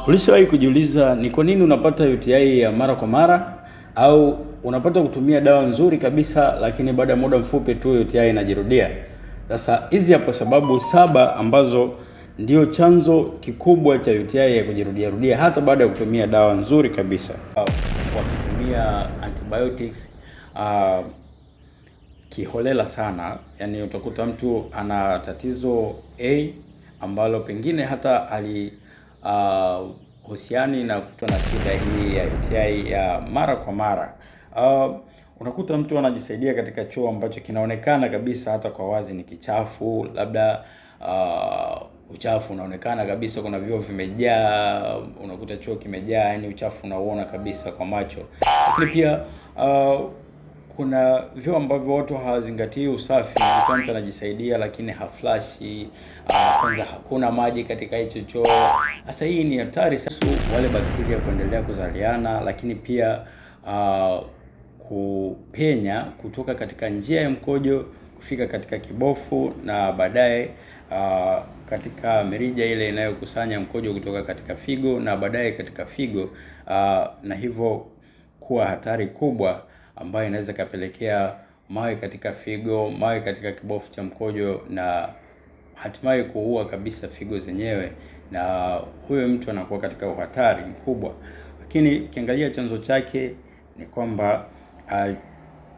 Ulishawahi kujiuliza ni kwa nini unapata UTI ya mara kwa mara, au unapata kutumia dawa nzuri kabisa lakini baada ya muda mfupi tu UTI inajirudia? Sasa hizi hapo sababu 7 ambazo ndio chanzo kikubwa cha UTI ya kujirudia rudia hata baada ya kutumia dawa nzuri kabisa. Wakitumia antibiotics kiholela sana, yani utakuta mtu ana tatizo A ambalo pengine hata husiani na kutwa na shida hii ya UTI ya mara kwa mara. Unakuta mtu anajisaidia katika choo ambacho kinaonekana kabisa hata kwa wazi ni kichafu, labda uchafu unaonekana kabisa, kuna vyoo vimejaa, unakuta choo kimejaa, yani uchafu unaona kabisa kwa macho. Lakini pia kuna vyoo ambavyo watu hawazingatii usafi, mtu anajisaidia lakini haflashi, kwanza hakuna maji katika hicho choo. Sasa hii ni hatari sana, wale bakteria kuendelea kuzaliana, lakini pia kupenya kutoka katika njia ya mkojo kufika katika kibofu na baadaye katika mirija ile inayokusanya mkojo kutoka katika figo na baadaye katika figo, na hivyo kuwa hatari kubwa ambayo inaweza kapelekea mawe katika figo, mawe katika kibofu cha mkojo na hatimaye kuua kabisa figo zenyewe, na huyo mtu anakuwa katika uhatari mkubwa. Lakini ukiangalia chanzo chake ni kwamba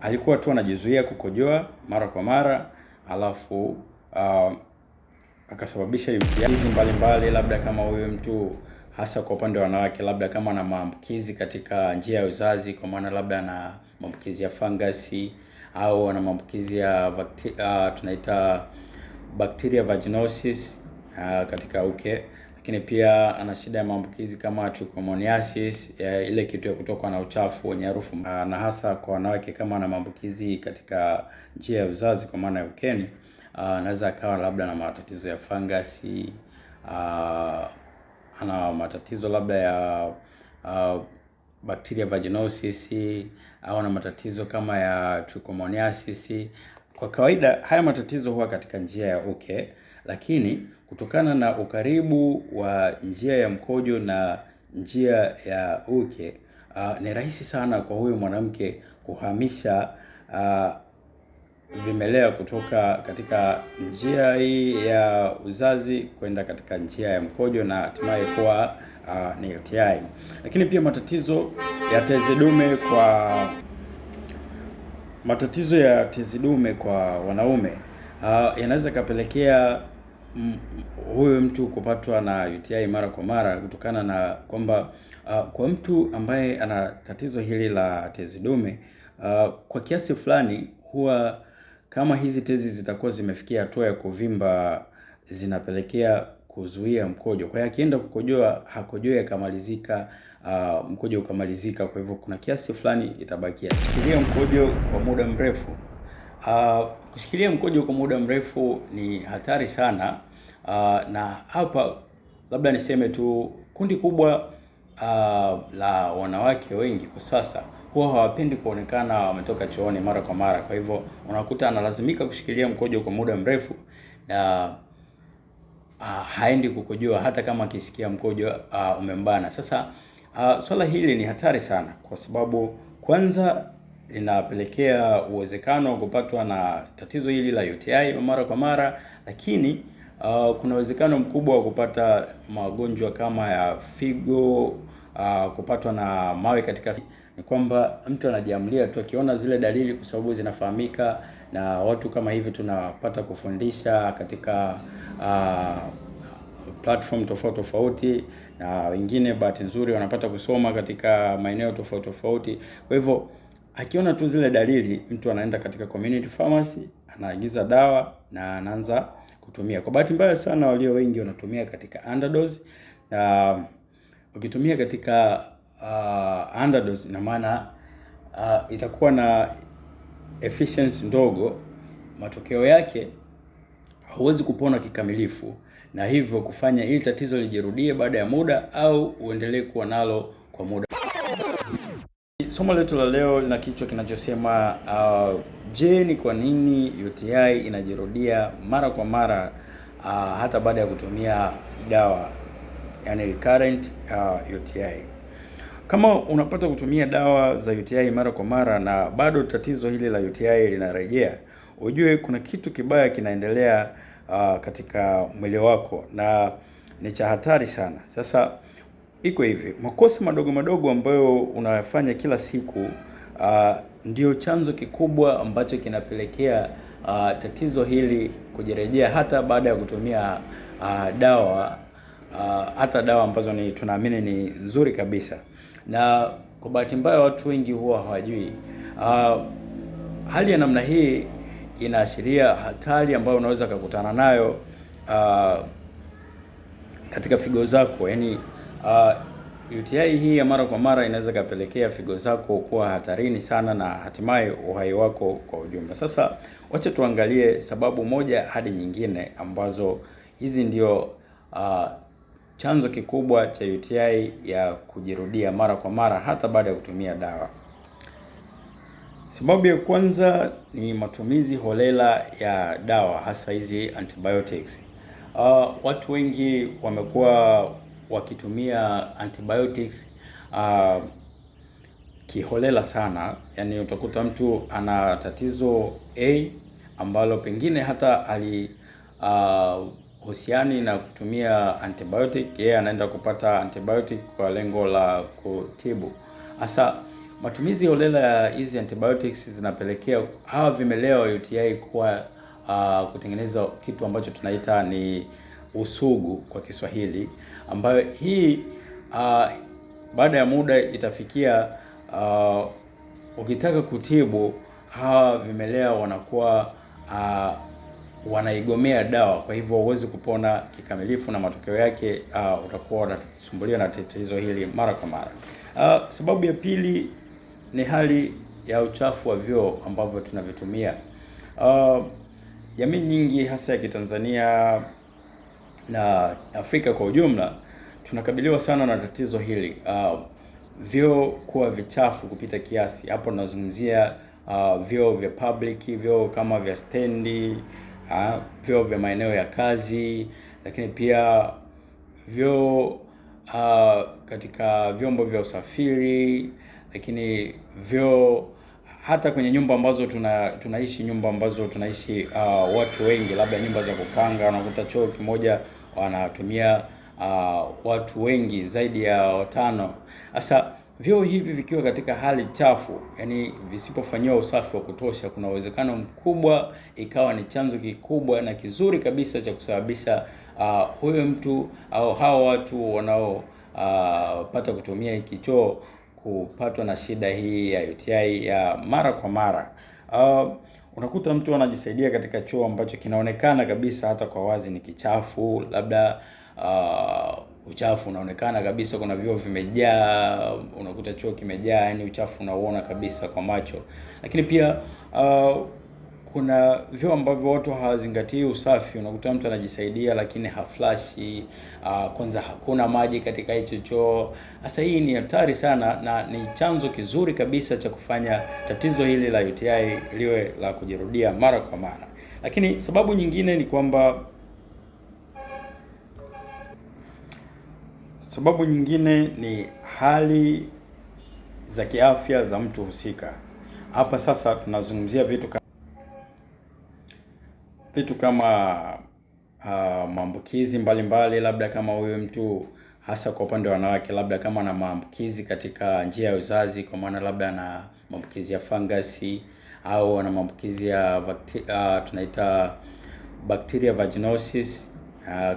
alikuwa tu anajizuia kukojoa mara kwa mara, alafu akasababisha UTI mbalimbali, labda kama huyo mtu hasa kwa upande wa wanawake, labda kama ana maambukizi katika njia ya uzazi, kwa maana labda ana maambukizi ya fangasi au ana maambukizi ya tunaita bacteria vaginosis katika uke, lakini pia ana shida ya maambukizi kama trichomoniasis, ile kitu ya kutoka na uchafu wenye harufu, na hasa kwa wanawake kama ana maambukizi katika njia ya uzazi kwa maana ya ukeni, anaweza akawa labda na matatizo ya fangasi, ana matatizo labda ya bacteria vaginosis, au na matatizo kama ya trichomoniasis. Kwa kawaida haya matatizo huwa katika njia ya uke, lakini kutokana na ukaribu wa njia ya mkojo na njia ya uke, ni rahisi sana kwa huyu mwanamke kuhamisha vimelea kutoka katika njia hii ya uzazi kwenda katika njia ya mkojo na hatimaye kuwa ni UTI. Lakini pia matatizo ya tezi dume kwa wanaume yanaweza kapelekea huyu mtu kupatwa na UTI mara kwa mara, kutokana na kwamba kwa mtu ambaye ana tatizo hili la tezi dume, kwa kiasi fulani huwa kama hizi tezi zitakuwa zimefikia hatua ya kuvimba, zinapelekea kuzuia mkojo. Kwa hiyo akienda kukojoa hakojoi akamalizika, mkojo ukamalizika, kwa hivyo kuna kiasi fulani itabakia. Kushikilia mkojo kwa muda mrefu. Kushikilia mkojo kwa muda mrefu ni hatari sana, na hapa labda niseme tu kundi kubwa la wanawake wengi kwa sasa huwa hawapendi kuonekana wametoka chooni mara kwa mara. Kwa hivyo unakuta analazimika kushikilia mkojo kwa muda mrefu na haendi kukojoa hata kama akisikia mkojo umembana. Sasa swala hili ni hatari sana, kwa sababu kwanza linapelekea uwezekano wa kupatwa na tatizo hili la UTI mara kwa mara, lakini kuna uwezekano mkubwa wa kupata magonjwa kama ya figo, kupatwa na mawe katika figo. Ni kwamba mtu anajiamulia tu akiona zile dalili, kwa sababu zinafahamika na watu kama hivi tunapata kufundisha katika platform tofauti, na wengine bahati nzuri wanapata kusoma katika maeneo tofauti. Kwa hivyo akiona tu zile dalili, mtu anaenda katika community pharmacy, anaagiza dawa na anaanza kutumia. Kwa bahati mbaya sana walio wengi wanatumia katika underdose, na ukitumia katika underdose ina maana itakuwa na efficiency ndogo, matokeo yake hauwezi kupona kikamilifu, na hivyo kufanya ili tatizo lijirudie baada ya muda au uendelee kuwa nalo kwa muda. Somo letu la leo lina kichwa kinachosema je, ni kwa nini UTI inajirudia mara kwa mara hata baada ya kutumia dawa yani recurrent UTI. Kama unapata kutumia dawa za UTI mara kwa mara na bado tatizo hili la UTI linarejea, ujue kuna kitu kibaya kinaendelea katika mwili wako na ni cha hatari sana. Sasa iko hivi, makosa madogo madogo ambayo unayafanya kila siku ndio chanzo kikubwa ambacho kinapelekea tatizo hili kujirejea hata baada ya kutumia dawa hata dawa ambazo tunaamini ni nzuri kabisa. Na kwa bahati mbaya watu wengi huwa hawajui hali ya namna hii inaashiria hatari ambayo unaweza kukutana nayo katika figo zako. Yaani UTI hii ya mara kwa mara inaweza kapelekea figo zako kuwa hatarini sana na hatimaye uhai wako kwa ujumla. Sasa wacha tuangalie sababu moja hadi nyingine ambazo hizi ndio chanzo kikubwa cha UTI ya kujirudia mara kwa mara hata baada ya kutumia dawa. Sababu ya kwanza ni matumizi holela ya dawa, hasa hizi antibiotics. Watu wengi wamekuwa wakitumia antibiotics kiholela sana. Yaani utakuta mtu ana tatizo A ambalo pengine hata husiani na kutumia antibiotic, yeye anaenda kupata antibiotic kwa lengo la kutibu. Hasa matumizi holela ya hizi antibiotics zinapelekea hawa vimelea wa UTI kuwa kutengeneza kitu ambacho tunaita ni usugu kwa Kiswahili, ambayo hii baada ya muda itafikia ukitaka kutibu hawa vimelea wanakuwa wanaigomea dawa, kwa hivyo huwezi kupona kikamilifu na matokeo yake utakuwa unasumbuliwa na tatizo hili mara kwa mara. Sababu ya pili ni hali ya uchafu wa vyoo ambavyo tunavitumia. Jamii nyingi hasa ya Kitanzania na Afrika kwa ujumla tunakabiliwa sana na tatizo hili, vyoo kuwa vichafu kupita kiasi. Hapo nazungumzia vyoo vya public, vyoo kama vya stendi, vyoo vya maeneo ya kazi, lakini pia vyoo katika vyombo vya usafiri, lakini vyoo hata kwenye nyumba ambazo tunaishi, nyumba ambazo tunaishi watu wengi, labda nyumba za kupanga, unakuta choo kimoja wanatumia watu wengi zaidi ya 5. Sasa vyoo hivi vikiwa katika hali chafu, yani visipofanyiwa usafi wa kutosha, kuna uwezekano mkubwa ikawa ni chanzo kikubwa na kizuri kabisa cha kusababisha huyo mtu au hao watu wanao pata kutumia hiki choo kupatwa na shida hii ya UTI ya mara kwa mara. Unakuta mtu anajisaidia katika choo ambacho kinaonekana kabisa hata kwa wazi ni kichafu, labda uchafu unaonekana kabisa, kuna vyoo vimejaa, unakuta choo kimejaa, yani uchafu unauona kabisa kwa macho. Lakini pia kuna vyoo ambavyo watu hawazingatii usafi, unakuta mtu anajisaidia lakini haflashi, kwanza hakuna maji katika hicho choo. Sasa hii ni hatari sana na ni chanzo kizuri kabisa cha kufanya tatizo hili la UTI liwe la kujirudia mara kwa mara. Lakini sababu nyingine ni kwamba sababu nyingine ni hali za kiafya za mtu husika. Hapa sasa tunazungumzia vitu kama maambukizi mbalimbali, labda kama huyu mtu hasa kwa upande wa wanawake, labda kama ana maambukizi katika njia ya uzazi, kwa maana labda ana maambukizi ya fangasi au ana maambukizi ya tunaita bacteria vaginosis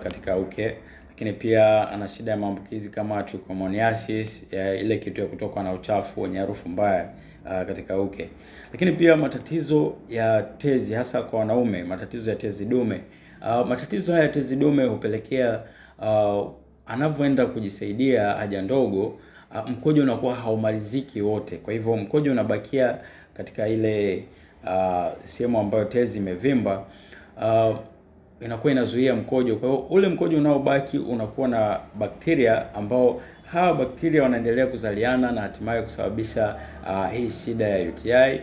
katika uke. Lakini pia ana shida ya maambukizi kama trichomoniasis, ile kitu ya kutoka na uchafu wenye harufu mbaya katika uke. Lakini pia matatizo ya tezi hasa kwa wanaume, matatizo ya tezi dume. Matatizo haya ya tezi dume hupelekea anavyoenda kujisaidia haja ndogo, mkojo unakuwa haumaliziki wote. Kwa hivyo mkojo unabakia katika ile sehemu ambayo tezi imevimba, inakuwa inazuia mkojo. Kwa hiyo ule mkojo unaobaki unakuwa na bakteria ambao hawa bakteria wanaendelea kuzaliana na hatimaye kusababisha hii shida ya UTI,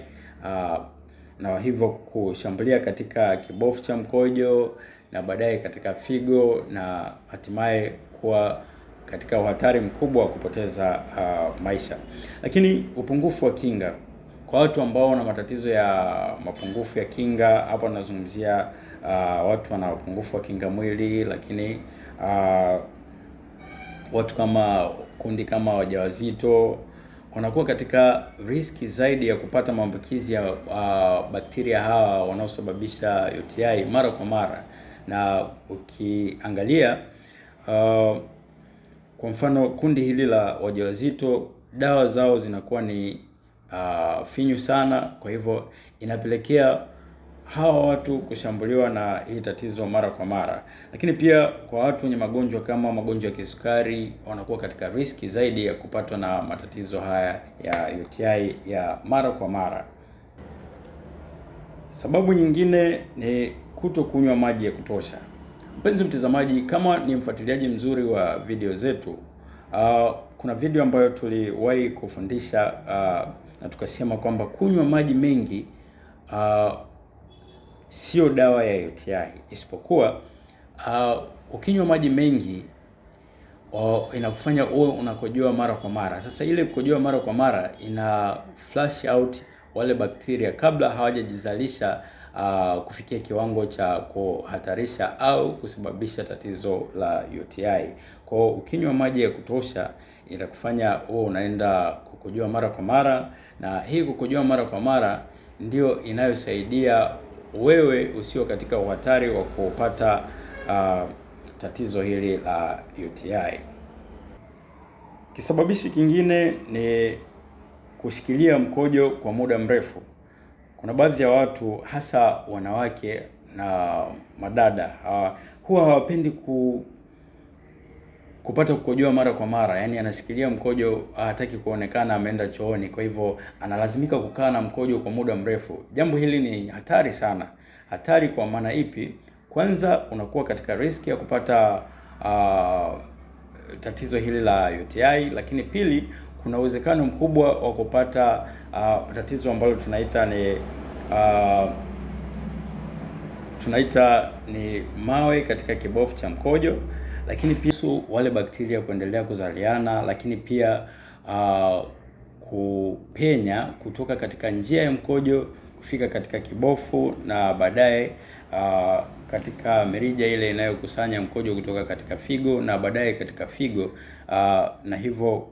na hivyo kushambulia katika kibofu cha mkojo na baadaye katika figo na hatimaye kuwa katika uhatari mkubwa wa kupoteza maisha. Lakini upungufu wa kinga kwa watu ambao wana matatizo ya mapungufu ya kinga, hapa tunazungumzia watu wana upungufu wa kinga mwili, lakini watu kama kundi kama wajawazito wanakuwa katika riski zaidi ya kupata maambukizi ya bakteria hawa wanaosababisha UTI mara kwa mara. Na ukiangalia kwa mfano kundi hili la wajawazito, dawa zao zinakuwa ni finyu sana, kwa hivyo inapelekea hawa watu kushambuliwa na hii tatizo mara kwa mara. Lakini pia kwa watu wenye magonjwa kama magonjwa ya kisukari wanakuwa katika riski zaidi ya kupatwa na matatizo haya ya UTI ya mara kwa mara. Sababu nyingine ni kutokunywa maji ya kutosha. Mpenzi mtazamaji, kama ni mfuatiliaji mzuri wa video zetu, kuna video ambayo tuliwahi kufundisha na tukasema kwamba kunywa maji mengi sio dawa ya UTI, isipokuwa ukinywa maji mengi inakufanya uwe unakojoa mara kwa mara. Sasa ile kukojoa mara kwa mara ina flush out wale bakteria kabla hawajajizalisha kufikia kiwango cha kuhatarisha au kusababisha tatizo la UTI. Kwa hiyo ukinywa maji ya kutosha itakufanya uwe unaenda kukojoa mara kwa mara, na hii kukojoa mara kwa mara ndio inayosaidia wewe usio katika uhatari wa kupata tatizo hili la UTI. Kisababishi kingine ni kushikilia mkojo kwa muda mrefu. Kuna baadhi ya watu hasa wanawake na madada huwa hawapendi kupata kukojoa mara kwa mara, yani anashikilia mkojo, hataki kuonekana ameenda chooni, kwa hivyo analazimika kukaa na mkojo kwa muda mrefu. Jambo hili ni hatari sana. Hatari kwa maana ipi? Kwanza unakuwa katika riski ya kupata tatizo hili la UTI, lakini pili kuna uwezekano mkubwa wa kupata tatizo ambalo tunaita ni mawe katika kibofu cha mkojo, lakini pia wale bakteria kuendelea kuzaliana, lakini pia kupenya kutoka katika njia ya mkojo kufika katika kibofu na baadaye katika mirija ile inayokusanya mkojo kutoka katika figo na baadaye katika figo, na hivyo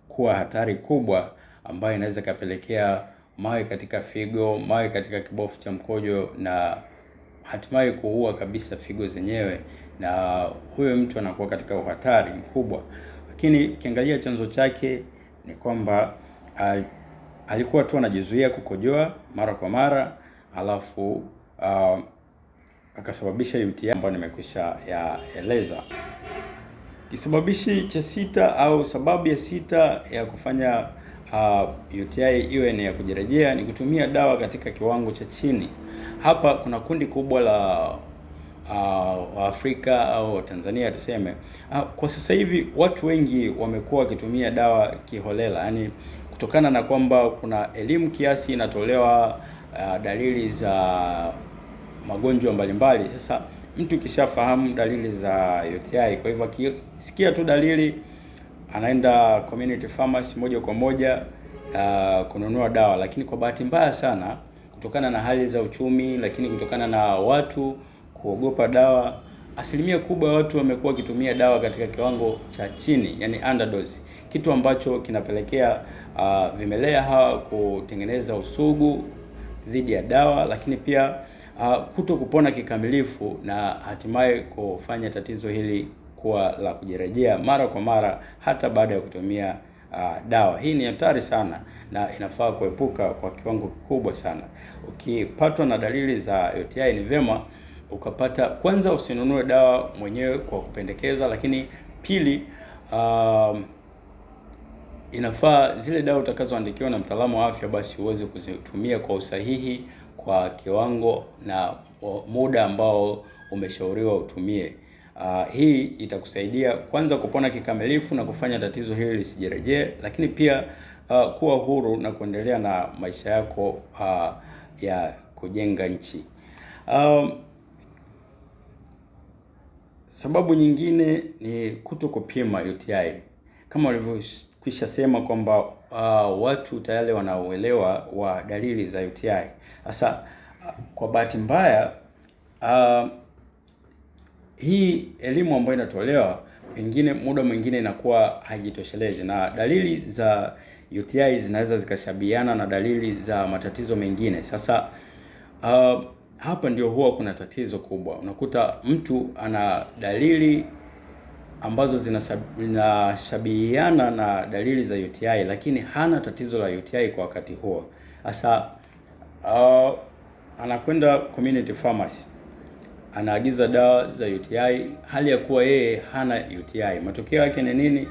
kuwa hatari kubwa ambayo inaweza kapelekea mawe katika figo, mawe katika kibofu cha mkojo na hatimaye kuua kabisa figo zenyewe, na huyo mtu anakuwa katika uhatari mkubwa. Lakini ukiangalia chanzo chake ni kwamba alikuwa tu anajizuia kukojoa mara kwa mara, alafu akasababisha UTI ambayo nimekwisha yaeleza. Kisababishi cha sita au sababu ya sita ya kufanya UTI iwe ni ya kujirejea ni kutumia dawa katika kiwango cha chini. Hapa kuna kundi kubwa la Waafrika au Tanzania tuseme. Kwa sasa hivi watu wengi wamekuwa wakitumia dawa kiholela, yani kutokana na kwamba kuna elimu kiasi inatolewa dalili za magonjwa mbalimbali. Sasa mtu kishafahamu dalili za UTI, kwa hivyo akisikia tu dalili anaenda community pharmacy moja kwa moja kununua dawa. Lakini kwa bahati mbaya sana, kutokana na hali za uchumi, lakini kutokana na watu kuogopa dawa, asilimia kubwa ya watu wamekuwa wakitumia dawa katika kiwango cha chini, yani underdose, kitu ambacho kinapelekea vimelea hawa kutengeneza usugu dhidi ya dawa, lakini pia kuto kupona kikamilifu na hatimaye kufanya tatizo hili kuwa la kujirejea mara kwa mara hata baada ya kutumia dawa. Hii ni hatari sana na inafaa kuepuka kwa kiwango kikubwa sana. Ukipatwa na dalili za UTI ni vyema kwanza usinunue dawa mwenyewe kwa kupendekeza, lakini pili inafaa zile dawa utakazoandikiwa na mtaalamu wa afya basi uweze kuzitumia kwa usahihi, kwa kiwango na muda ambao umeshauriwa utumie. Hii itakusaidia kwanza kupona kikamilifu na kufanya tatizo hili lisijirejee, lakini pia kuwa huru na kuendelea na maisha yako ya kujenga nchi. Sababu nyingine ni kuto kupima UTI. Kama walivyokwisha sema kwamba watu tayari wanauelewa wa dalili za UTI. Sasa kwa bahati mbaya hii elimu ambayo inatolewa pengine muda mwingine inakuwa haijitoshelezi, na dalili za UTI zinaweza zikashabihiana na dalili za matatizo mengine. Sasa hapa ndio huwa kuna tatizo kubwa. Unakuta mtu ana dalili ambazo zinashabihiana na dalili za UTI, lakini hana tatizo la UTI kwa wakati huo. Sasa anakwenda community pharmacy, anaagiza dawa za UTI hali ya kuwa yeye hana UTI. Matokeo yake ni nini?